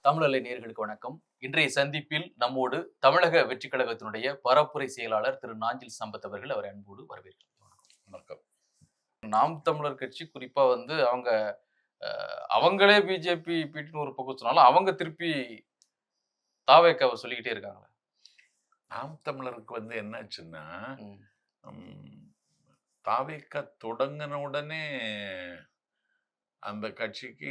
தமிழலை நேயர்களுக்கு வணக்கம். இன்றைய சந்திப்பில் நம்மோடு தமிழக வெற்றிக் கழகத்தினுடைய பரப்புரை செயலாளர் திரு நாஞ்சில் சம்பத் அவர்கள். அவரை அன்போடு வரவேற்கிறோம். வணக்கம். நாம் தமிழர் கட்சி குறிப்பா வந்து அ அவங்களே பிஜேபி பின்னு ஒரு பக்கம் சொன்னாலும், அவங்க திருப்பி தாவேக்காவ சொல்லிக்கிட்டே இருக்காங்களே. நாம் தமிழருக்கு என்னாச்சுன்னா, ம். ம் தாவேக்கா தொடங்குன உடனே அந்த கட்சிக்கு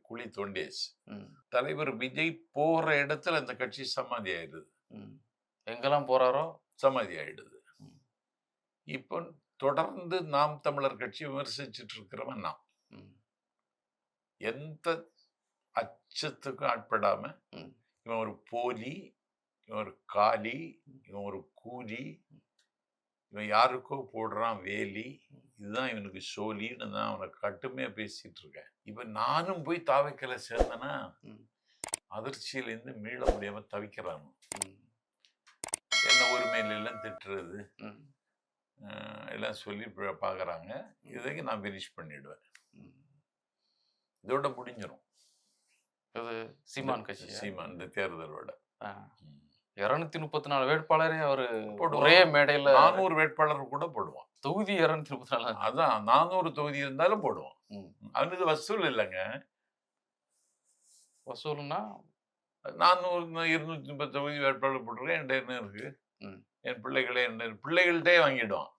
குழி தோண்டியாச்சு. ம். தலைவர் விஜய் போற இடத்துல அந்த கட்சி சமாதி ஆயிடுது. ம். எங்கெல்லாம் போறாரோ சமாதி ஆயிடுது. ம். இப்போ தொடர்ந்து நாம் தமிழர் கட்சி விமர்சிச்சுட்டு இருக்கிறவன் நான். ம். எந்த அச்சத்துக்கும் ஆட்படாம, ம். இவன் ஒரு போலி, இவன் ஒரு காலி, இவன் ஒரு கூலி, இவன் யாருக்கோ போடுறான் வேலி, இதுதான் இவனுக்கு சோழின்னு தான் அவனை கட்டுமையா பேசிட்டு இருக்கேன். இப்ப நானும் போய் தாவைக்கல சேர்ந்தேன்னா அதிர்ச்சியிலேருந்து மீள முடியாம தவிக்கிறான். என்ன உரிமையில எல்லாம் திட்டுறது எல்லாம் சொல்லி பாக்குறாங்க. இதைக்கு நான் பினிஷ் பண்ணிடுவேன். இதோட முடிஞ்சிடும். சீமான் கட்சி சீமான் இந்த தேர்தலோட 234 வேட்பாளரே அவரு ஒரே மேடையில 400 வேட்பாளர் கூட போடுவான். தொகுதி 234. அதான் 400 தொகுதி இருந்தாலும் போடுவான். அவனுக்கு வசூல் இல்லைங்க. வசூல்னா 400 230 தொகுதி வேட்பாளர் போட்டிருக்கேன். என்கிட்ட என்ன இருக்கு? என் பிள்ளைகள்கிட்டே வாங்கிடுவான்.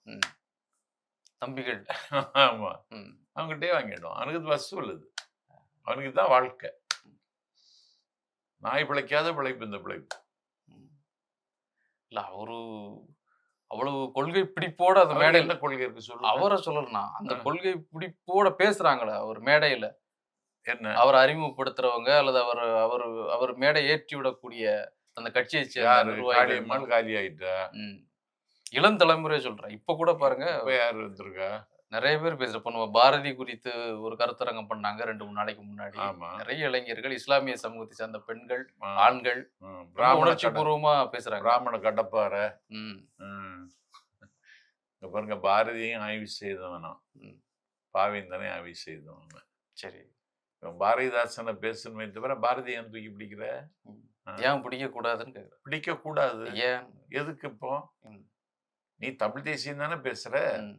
தம்பிகள். ஆமா, அவங்ககிட்டே வாங்கிடுவான். அவனுக்கு வசூல் இது. அவனுக்கு தான் வாழ்க்கை. நாய் பிழைக்காத பிழைப்பு இந்த பிழைப்பு. இல்ல அவரு அவ்வளவு கொள்கை பிடிப்போட அந்த மேடையில என்ன கொள்கை இருக்கு சொல்லு. அவரை சொல்லலாம். அந்த கொள்கை பிடிப்போட பேசுறாங்களே அவர் மேடையில. என்ன அவரை அறிமுகப்படுத்துறவங்க அல்லது அவர் மேடை ஏற்றி விடக்கூடிய அந்த கட்சியை சேர்ந்த நிர்வாகிகள் காலி ஆயிட்டா. இளம் தலைமுறை சொல்றேன். இப்ப கூட பாருங்க, யார் வந்திருக்கா? நிறைய பேர் பேசுற நம்ம பாரதி குறித்து ஒரு கருத்தரங்கம் பண்ணாங்க 2-3 நாளைக்கு முன்னாடி. நிறைய இளைஞர்கள், இஸ்லாமிய சமூகத்தை சேர்ந்த பெண்கள், ஆண்கள் உணர்ச்சி பூர்வமா பேசுறாங்க. பிராமண கடப்பாறை. பாருங்க, பாரதியும் ஆய்வு செய்தவனா, பாவேந்தனை ஆய்வு செய்தவன். சரி, பாரதிதாசனை பேசணுமே தவிர பாரதியை தூக்கி பிடிக்கிற? ஏன் பிடிக்க கூடாதுன்னு கேக்குற? பிடிக்க கூடாது. ஏன்? எதுக்கு? இப்போ நீ தமிழ் தேசியம் தானே பேசுற,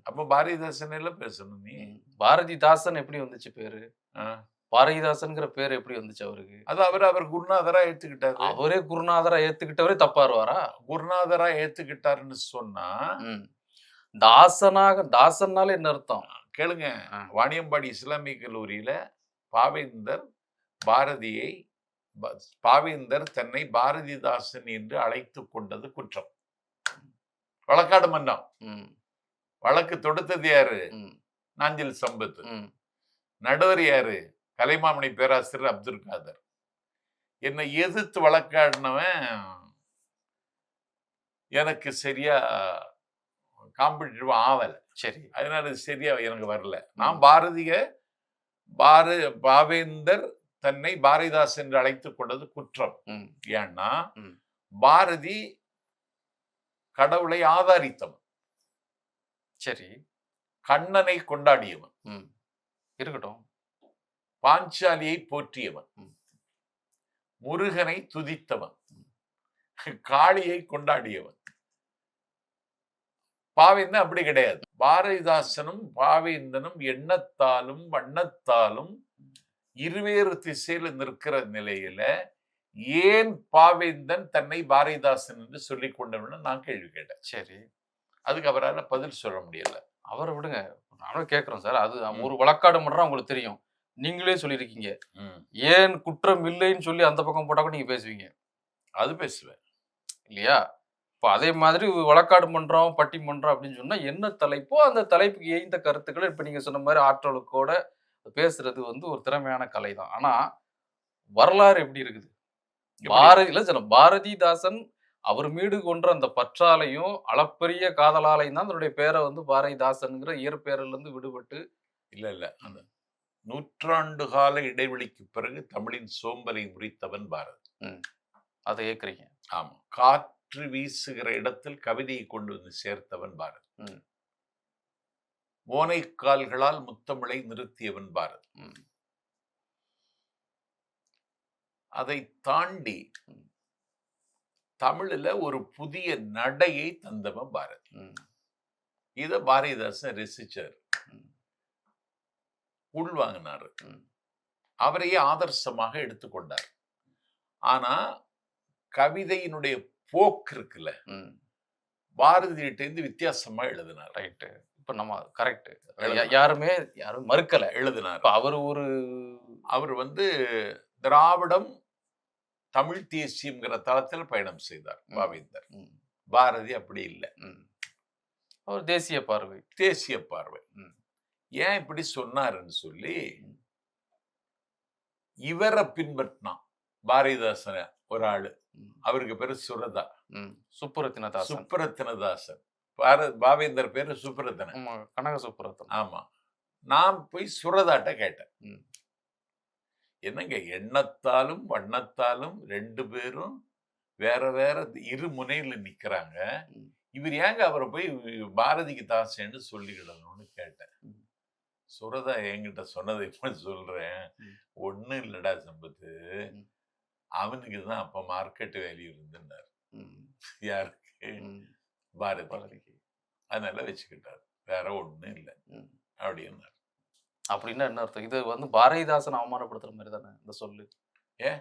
அப்ப பாரதிதாசன் எல்லாம் பேசணும். நீ பாரதிதாசன் எப்படி வந்துச்சு பேரு? பாரதிதாசன்ங்கிற பேர் எப்படி வந்துச்சு அவருக்கு? அது அவர் குருநாதரா ஏத்துக்கிட்டாரு. அவரே குருநாதரா ஏத்துக்கிட்டவரே தப்பாருவாரா? குருநாதரா ஏத்துக்கிட்டாருன்னு சொன்னா தாசன்னால என்ன அர்த்தம் கேளுங்க. வாணியம்பாடி இஸ்லாமிய கல்லூரியில பாவேந்தர் தன்னை பாரதிதாசன் என்று அழைத்து கொண்டது குற்றம். வழக்காடு மன்றம். வழக்கு தொடுத்தது யாரு? நாஞ்சில் சம்பத். நடுவர் யாரு? கலைமாமணி பேராசிரியர் அப்துல் காதர். என்னை எதிர்த்து வழக்காடினவன் எனக்கு சரியா காம்படிட்டிவ் ஆவல. சரி, அதனால சரியா எனக்கு வரல. நான் பாவேந்தர் தன்னை பாரதிதாசன் என்று அழைத்துக் கொண்டது குற்றம். ஏன்னா பாரதி கடவுளை ஆதாரித்தவன். சரி, கண்ணனை கொண்டாடியவன். இருக்கட்டும். பாஞ்சாலியை போற்றியவன். முருகனை துதித்தவன். காளியை கொண்டாடியவன். பாவேந்தன் அப்படி கிடையாது. பாரதிதாசனும் பாவேந்தனும் எண்ணத்தாலும் வண்ணத்தாலும் இருவேறு திசையில நிற்கிற நிலையில ஏன் பாவேந்தன் தன்னை பாரதிதாசன் என்று சொல்லிக் கொண்டவன் நான் கேள்வி கேட்டேன். சரி, அதுக்கு அவரால் பதில் சொல்ல முடியல. அவரை விடுங்க, நானும் கேட்கிறோம் சார். அது ஒரு வழக்காடு மன்றம் உங்களுக்கு தெரியும். நீங்களே சொல்லியிருக்கீங்க. ஏன் குற்றம் இல்லைன்னு சொல்லி அந்த பக்கம் போட்டா கூட நீங்க பேசுவீங்க. அது பேசுவேன் இல்லையா? இப்போ அதே மாதிரி வழக்காடு மன்றம், பட்டிமன்றம் அப்படின்னு சொன்னா என்ன தலைப்போ அந்த தலைப்புக்கு ஏய்ந்த கருத்துக்களை இப்ப நீங்க சொன்ன மாதிரி ஆற்றலுக்கோட பேசுறது ஒரு திறமையான கலை தான். ஆனா வரலாறு எப்படி இருக்குது? பாரதிதாசன் அவர் மீது கொன்ற அந்த பற்றாலையும் அளப்பரிய காதலாலையும் தான் தன்னுடைய பேரை பாரதிதாசன்ங்கிற இயற்பெயரில் இருந்து விடுபட்டு. இல்ல அந்த நூற்றாண்டு கால இடைவெளிக்கு பிறகு தமிழின் சோம்பலை முறித்தவன் பாரதி. அதை ஏற்கிறீங்க? ஆமா. காற்று வீசுகிற இடத்தில் கவிதையை கொண்டு வந்து சேர்த்தவன் பாரதி. ஓனைக்கால்களால் முத்தமிழை நிறுத்தியவன் பாரதி. அதை தாண்டி தமிழ்ல ஒரு புதிய நடையை தந்தவன் பாரதி. இத பாரதிதாசன் ரசிச்சார், உள்வாங்கினாரு, அவரையே ஆதர்சமாக எடுத்துக்கொண்டார். ஆனா கவிதையினுடைய போக்கு இருக்குல்ல, பாரதியிட்ட இருந்து வித்தியாசமா எழுதினார். ரைட்டு. இப்ப நம்ம கரெக்ட், யாரும் மறுக்கல, எழுதினார். அவர் திராவிடம் தமிழ் தேசியம்ங்கிற தளத்தில் பயணம் செய்தார் பாவேந்தர். பாரதி அப்படி இல்லை, அவர் தேசிய பார்வை. தேசிய பார்வை. ஏன் இப்படி சொன்னாருன்னு சொல்லி இவரை பின்பற்றினான் பாரதிதாசன ஒரு ஆளு, அவருக்கு பேரு சுரதா, சுப்புரத்தினதாசன். பாவேந்தர் பேரு சுப்புரத்தன, கனக சுப்புரத்தன். ஆமா. நான் போய் சுரதாட்ட கேட்டேன், என்னங்க எண்ணத்தாலும் வண்ணத்தாலும் ரெண்டு பேரும் வேற வேற இரு முனையில நிக்கிறாங்க, இவர் ஏங்க அவரை போய் பாரதிக்கு தாசன்னு சொல்லிக்கிடணும்னு கேட்டேன். சுரதா என்கிட்ட சொன்னதை இப்ப சொல்றேன், ஒண்ணும் இல்லடா சம்பத்து, அவனுக்கு தான் அப்ப மார்க்கெட் வேல்யூ இருந்துன்னார். யாருக்கு? பாரதிக்கு. அதனால வச்சுக்கிட்டார், வேற ஒண்ணும் இல்லை அப்படின்னார். அப்படின்னா என்ன அர்த்தம்? இது பாரதிதாசன் அவமானப்படுத்துற மாதிரி தானே இந்த சொல்லு. ஏன்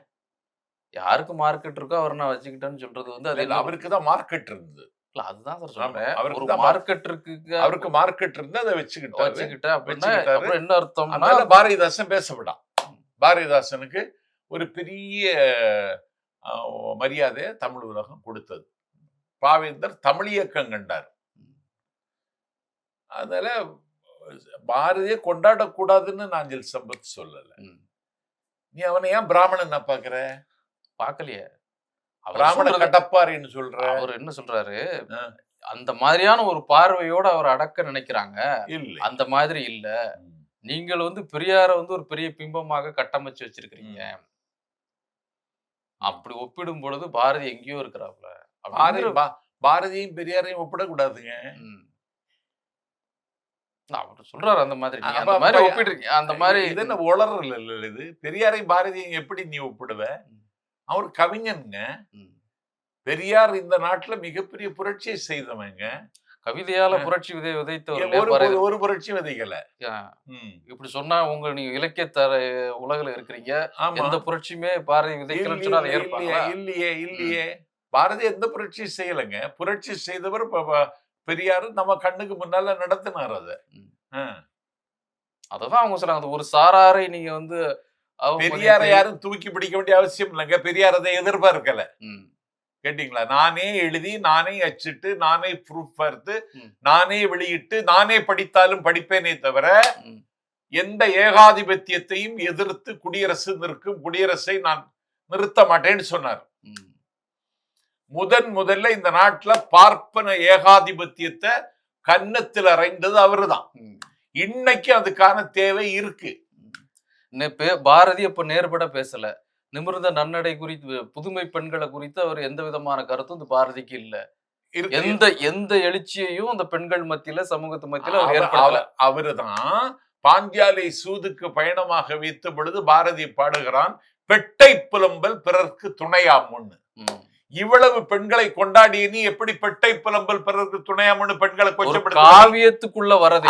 யாருக்கு மார்க்கெட் இருக்கோ அவர் நான் வச்சுக்கிட்டேன்னு சொல்றது அது அவருக்கு தான் மார்க்கெட் இருந்தது. அதுதான் சார் சொல்றேன், அவருக்கு மார்க்கெட் இருக்கு, அவருக்கு மார்க்கெட் இருந்து அதை வச்சுக்கிட்ட அப்படின்னா என்ன அர்த்தம்? பாரதிதாசன் பேசப்படான். பாரதிதாசனுக்கு ஒரு பெரிய மரியாதையை தமிழ் உலகம் கொடுத்தது. பாவேந்தர் தமிழ் இயக்கம் கண்டார். அதனால பாரதியை கொண்டாடக்கூடாதுன்னு நாஞ்சில் சம்பத் சொல்லல. நீ அவனை ஏன் பிராமணன் பாக்குற? பாக்கலையே, பிராமண கடப்பாரின்னு சொல்ற. அவர் என்ன சொல்றாரு, அந்த மாதிரியான ஒரு பார்வையோட அவர் அடக்க நினைக்கிறாங்க. இல்ல, அந்த மாதிரி இல்ல, நீங்கள் பெரியார ஒரு பெரிய பிம்பமாக கட்டமைச்சு வச்சிருக்கீங்க. அப்படி ஒப்பிடும் பொழுது பாரதி எங்கேயோ இருக்கிறாப்ல. பாரதியும் பெரியாரையும் ஒப்பிடக்கூடாதுங்க. அவர் சொல்றாரு அந்த மாதிரி, அந்த மாதிரி ஒப்பிடுறீங்க. அந்த மாதிரி இது என்ன உளறல் இல்ல இது? பெரியாரையும் பாரதியும் எப்படி நீ ஒப்பிடுவ? அவர் கவிஞனுங்க. பெரியார் இந்த நாட்டுல மிகப்பெரிய புரட்சியை செய்தவங்க. கவிதையால புரட்சி விதைத்தவர் ஒரு புரட்சி விதைக்கல. இப்படி சொன்னா நீங்க இலக்கிய உலகில இருக்கிறீங்க, எந்த புரட்சியுமே பாரதி விதைக்கலன்னு சொன்னா ஏற்பாங்க? இல்லையே, இல்லையே, பாரதி எந்த புரட்சியும் செய்யலைங்க. புரட்சி செய்தவர் பெரியாரு நம்ம கண்ணுக்கு முன்னால நடத்தினார். அததான் அவங்க சொல்றாங்க, ஒரு சாராரை நீங்க பெரியாரை யாரும் தூக்கி பிடிக்க வேண்டிய அவசியம் இல்லைங்க. பெரியார் அதை எதிர்பார்க்கல. கேட்டீங்களா? நானே எழுதி, நானே அச்சிட்டு, நானே ப்ரூஃப் பார்த்து, நானே வெளியிட்டு, நானே படித்தாலும் படிப்பேனே தவிர எந்த ஏகாதிபத்தியத்தையும் எதிர்த்து குடியரசு நிற்கும் குடியரசை நான் நிறுத்த மாட்டேன்னு சொன்னார். முதல்ல இந்த நாட்டுல பார்ப்பன ஏகாதிபத்தியத்தை கன்னத்தில் அறைந்தது அவருதான். இன்னைக்கு அதுக்கான தேவை இருக்கு. பாரதி அப்ப நேர்பட பேசல, நிமிர்ந்த நன்னடை குறித்து, புதுமை பெண்களை குறித்து அவர் எந்த விதமான கருத்தும் இந்த பாரதிக்கு இல்ல. எந்த எழுச்சியையும் அந்த பெண்கள் மத்தியில, சமூகத்து மத்தியில அவருதான் பாஞ்சாலை சூதுக்கு பயணமாக வைத்த பொழுது பாரதி பாடுகிறான், பெட்டை புலம்பல் பிறர்க்கு துணையாமுன்னு. இவ்வளவு பெண்களை கொண்டாடிய நீ எப்படி பெட்டை புலம்பல் பிறருக்கு துணையாமுன்னு பெண்களை கொச்சப்படுத்த? காவியத்துக்குள்ள வரது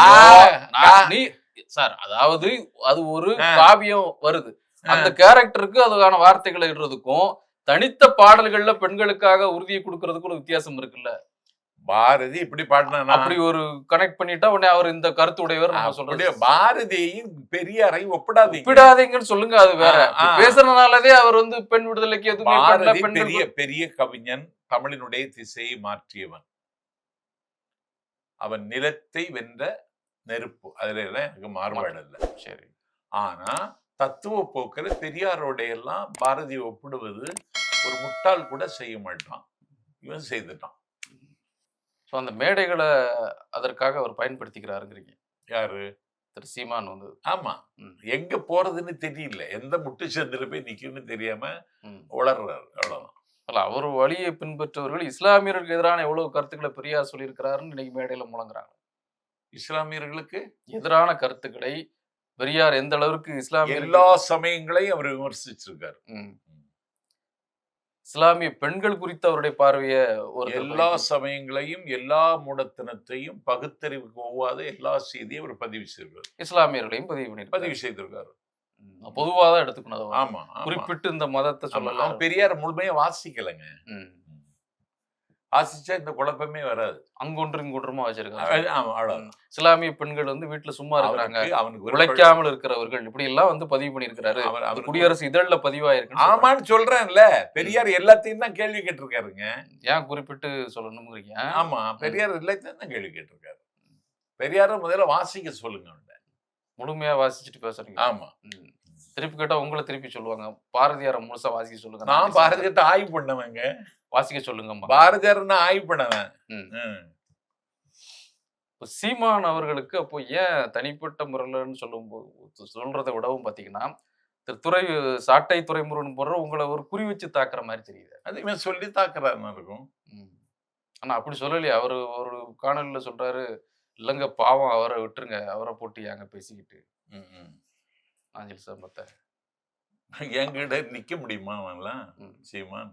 சார், அதாவது அது ஒரு காவியம் வருது, அந்த கேரக்டருக்கு அதுக்கான வார்த்தைகளை இடுறதுக்கும் தனித்த பாடல்கள்ல பெண்களுக்காக உறுதியை கொடுக்கறதுக்கும் ஒரு வித்தியாசம் இருக்குல்ல. பாரதி இப்படி பாடினா அப்படி ஒரு கனெக்ட் பண்ணிட்டா உடனே அவர் இந்த கருத்து உடையவர் நம்ம சொல்றது. பாரதியையும் பெரியாரையும் ஒப்பிடாதீங்கன்னு சொல்லுங்க, அது வேற. பேசுறதுனாலதே அவர் பெண் விடுதலைக்கு பெரிய பெரிய கவிஞன், தமிழினுடைய திசையை மாற்றியவன். அவன் நிலத்தை வென்ற நெருப்பு, அதுல எல்லாம் எனக்கு மாறுபாடு இல்லை. சரி, ஆனா தத்துவ போக்கில் பெரியாரோட எல்லாம் பாரதியை ஒப்பிடுவது ஒரு முட்டாள் கூட செய்ய மாட்டான், இவன் செய்துட்டான். அந்த மேடைகளை அதற்காக அவர் பயன்படுத்திக்கிறாருங்கிறீங்க. யாரு? திரு சீமான் ஆமா, எங்க போறதுன்னு தெரியல, எந்த முட்டு சந்தில போய் நிக்குன்னு தெரியாம உளர்றாரு, அவ்வளவுதான். அல்ல, அவர் வழியை பின்பற்றவர்கள் இஸ்லாமியர்களுக்கு எதிரான எவ்வளவு கருத்துக்களை பெரியார் சொல்லியிருக்கிறாருன்னு இன்னைக்கு மேடையில முழங்குறாங்க. இஸ்லாமியர்களுக்கு எதிரான கருத்துக்களை பெரியார் எந்த அளவுக்கு எல்லா சமயங்களையும் அவர் விமர்சிச்சிருக்காரு. இஸ்லாமிய பெண்கள் குறித்த அவருடைய பார்வைய ஒருத்தர் எல்லா பதிவு சமயங்களையும் எல்லா மூடத்தனத்தையும் பகுத்தறிவுக்கு ஒவ்வாத எல்லா செய்தியும் அவர் பதிவு செய்திருக்காரு. இஸ்லாமியர்களையும் பதிவு பண்ணியிருக்காரு. பதிவு செய்திருக்காரு. பொதுவா தான் எடுத்துக்கணும் அத. ஆமா, ஆமா. குறிப்பிட்டு இந்த மதத்தை ஆமா. சொல்லல. அவன் பெரியார் முழுமையா வாசிக்கலைங்க. ம். வாசிச்சா இந்த குழப்பமே வராது. அங்கொன்று இங்கொன்றுமா வச்சிருக்காங்க. ஆமா, அவ்வளவுதான். இஸ்லாமிய பெண்கள் வந்து வீட்டுல சும்மா இருக்கிறாங்க, அவனுக்கு உழைக்காமல் இருக்கிறவர்கள், இப்படி எல்லாம் வந்து பதிவு பண்ணியிருக்கிறாரு. அவனுக்கு குடியரசு இதழ்ல பதிவாயிருக்கு. ஆமான்னு சொல்றேன்ல. பெரியார் எல்லாத்தையும் தான் கேள்வி கேட்டிருக்காருங்க. ஏன் குறிப்பிட்டு சொல்லணும்ங்கிறீங்க? ஆமா, பெரியார் எல்லாத்தையும் தான் கேள்வி கேட்டிருக்காரு. பெரியார முதல்ல வாசிக்க சொல்லுங்க அவன்கிட்ட. முழுமையா வாசிச்சுட்டு பேசுறீங்க. ஆமா. திருப்பி கேட்டா உங்களை திருப்பி சொல்லுவாங்க, பாரதியார முழுசா வாசிக்க சொல்லுங்க. நான் பாரதியார்ட்ட ஆய்வு பண்ணவங்க. வாசிக்க சொல்லுங்க. பாரதியார் நான் ஆய்வு பண்ணவன். சீமான் அவர்களுக்கு அப்போ ஏன் தனிப்பட்ட முறையில்னு சொல்றதை விடவும் பாத்தீங்கன்னா, துறை சாட்டை துறைமுருகன் போடுற உங்களை ஒரு குறி வச்சு தாக்குற மாதிரி தெரியுது. அதுமே சொல்லி தாக்குறாருன்னு இருக்கும். ஆனா அப்படி சொல்லலையே. அவரு ஒரு காணொலியில சொல்றாரு, இல்லங்க பாவம் அவரை விட்டுருங்க, அவரை போட்டு ஏங்க பேசிக்கிட்டு நாஞ்சில் சம்பத்தை. என்கிட்ட நிக்க முடியுமா அவன்லாம்? சீமான்.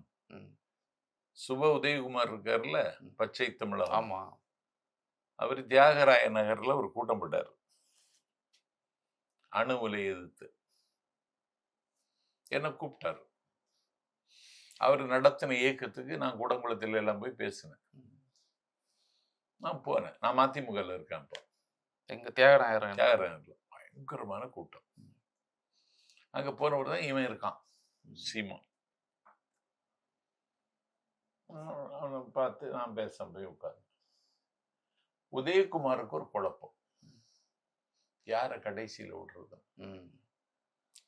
சுப உதயகுமார் இருக்காருல்ல, பச்சை தமிழகம். ஆமா. அவர் தியாகராய நகர்ல ஒரு கூட்டம் போட்டார், அணு உலை எதிர்த்து. என்ன கூப்பிட்டாரு. அவர் நடத்தின இயக்கத்துக்கு நான் கூடங்குளத்தில் எல்லாம் போய் பேசினேன். நான் போனேன். நான் மதிமுகல இருக்கேன். இப்போ எங்க தியாகராயர்ல பயங்கரமான கூட்டம். அங்க போனவர் தான் இவன் இருக்கான், சீமான். அவனை பார்த்து நான் பேச போய் உட்கார்ந்து, உதயகுமாருக்கு ஒரு குழப்பம், யார கடைசியில விடுறது,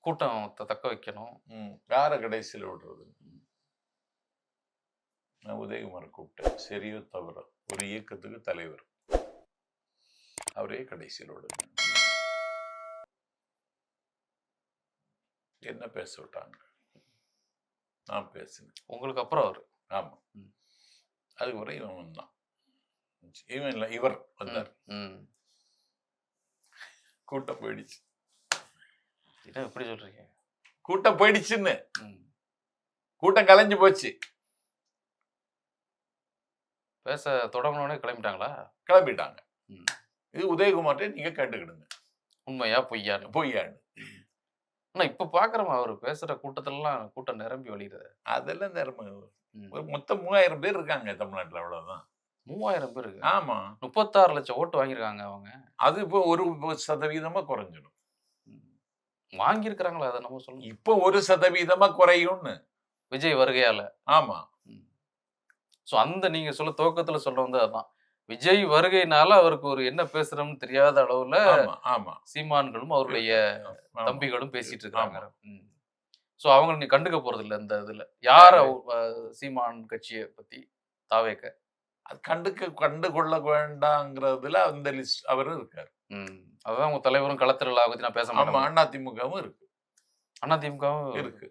கூட்டம் தக்க வைக்கணும், யார கடைசியில விடுறது. நான் உதயகுமாரை கூப்பிட்டேன். சரியோ தவிர ஒரு இயக்கத்துக்கு தலைவர், அவரே கடைசியில் விடுங்க. என்ன பேச விட்டாங்க, நான் பேசினேன். உங்களுக்கு அப்புறம் அவரு. ஆமா, அதுக்கு வரை இவன் வந்தான். இவன் இல்லை, இவர் வந்தார். கூட்டம் போயிடுச்சு. எப்படி சொல்றீங்க? கூட்டம் போயிடுச்சுன்னு. கூட்டம் கலைஞ்சு போச்சு. பேச தொடங்கினோடனே கிளம்பிட்டாங்களா? கிளம்பிட்டாங்க. இது உதயகுமார்ட்ட நீங்க கேட்டுக்கிடுங்க, உண்மையா பொய்யான்னு. பொய்யான்னு. ஆனா இப்ப பாக்குறோம், அவர் பேசுற கூட்டத்திலாம் கூட்டம் நிரம்பி வழியுது. அதெல்லாம் நிரம்ப மொத்தம் 3000 பேர் இருக்காங்க தமிழ்நாட்டுல. அவ்வளவுதான். 3000 பேர்? ஆமா. 36 லட்சம் ஓட்டு வாங்கியிருக்காங்க அவங்க. அது இப்போ 1% குறைஞ்சிடும். வாங்கியிருக்கிறாங்களா? அதை நம்ம சொல்லணும். இப்போ 1% குறையும்னு விஜய் வருகையால. ஆமா. சோ அந்த நீங்க துவக்கத்துல சொல்ற வந்து அதான், விஜய் வருகையினால அவருக்கு ஒரு என்ன பேசுறோம்னு தெரியாத அளவுல சீமான்களும் அவருடைய தம்பிகளும் பேசிட்டு இருக்காங்க. சோ அவங்க நீ கண்டுக்க போறது இல்ல இந்த இதுல. யார சீமான் கட்சியை பத்தி தாவேக்க அது கண்டுகொள்ள வேண்டாங்கிறதுல அந்த லிஸ்ட் அவரும் இருக்காரு. அதான் உங்க தலைவரும் களத்திரலா பத்தி நான் பேச மாட்டேன். அதிமுகவும் இருக்கு. அதிமுகவும் இருக்கு.